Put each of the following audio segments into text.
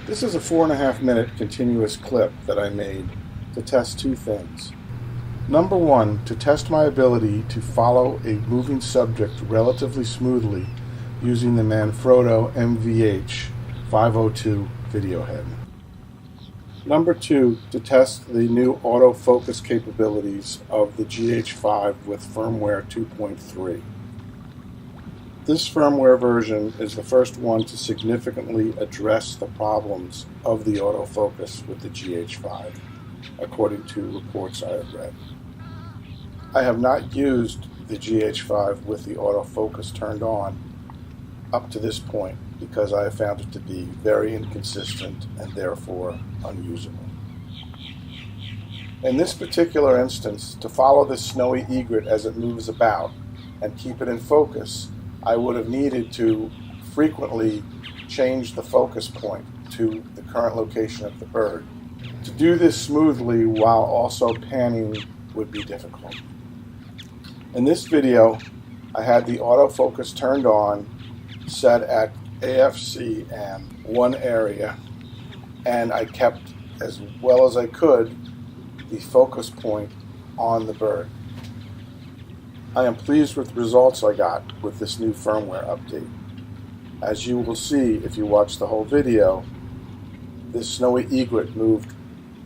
This is a 4.5-minute continuous clip that I made to test two things. Number one, to test my ability to follow a moving subject relatively smoothly using the Manfrotto MVH502 video head. Number two, to test the new autofocus capabilities of the GH5 with firmware 2.3. This firmware version is the first one to significantly address the problems of the autofocus with the GH5, according to reports I have read. I have not used the GH5 with the autofocus turned on up to this point because I have found it to be very inconsistent and therefore unusable. In this particular instance, to follow the Snowy Egret as it moves about and keep it in focus, I would have needed to frequently change the focus point to the current location of the bird. To do this smoothly while also panning would be difficult. In this video, I had the autofocus turned on, set at AFC and one area, and I kept, as well as I could, the focus point on the bird. I am pleased with the results I got with this new firmware update. As you will see if you watch the whole video, this Snowy Egret moved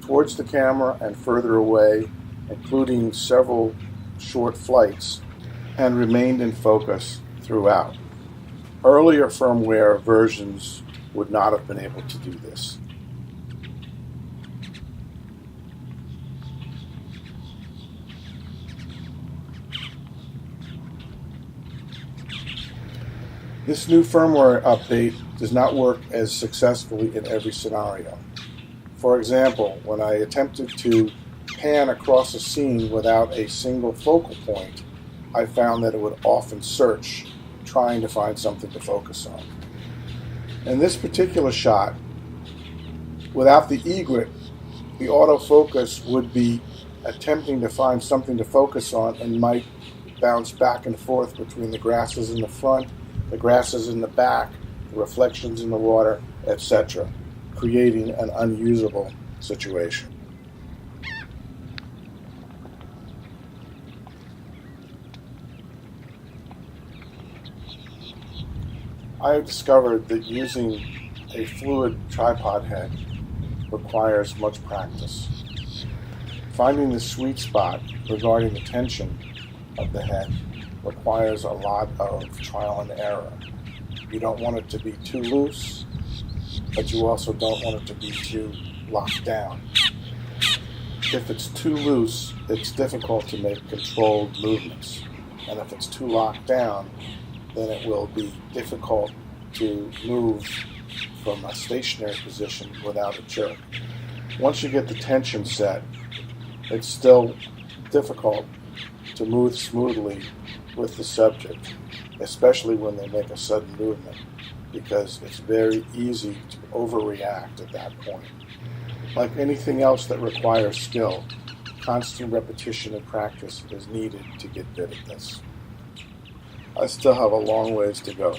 towards the camera and further away, including several short flights, and remained in focus throughout. Earlier firmware versions would not have been able to do this. This new firmware update does not work as successfully in every scenario. For example, when I attempted to pan across a scene without a single focal point, I found that it would often search, trying to find something to focus on. In this particular shot, without the egret, the autofocus would be attempting to find something to focus on and might bounce back and forth between the grasses in the front, the grasses in the back, the reflections in the water, etc., creating an unusable situation. I have discovered that using a fluid tripod head requires much practice. Finding the sweet spot regarding the tension of the head requires a lot of trial and error. You don't want it to be too loose, but you also don't want it to be too locked down. If it's too loose, it's difficult to make controlled movements. And if it's too locked down, then it will be difficult to move from a stationary position without a jerk. Once you get the tension set, it's still difficult to move smoothly with the subject, especially when they make a sudden movement, because it's very easy to overreact at that point. Like anything else that requires skill, constant repetition and practice is needed to get good at this. I still have a long ways to go.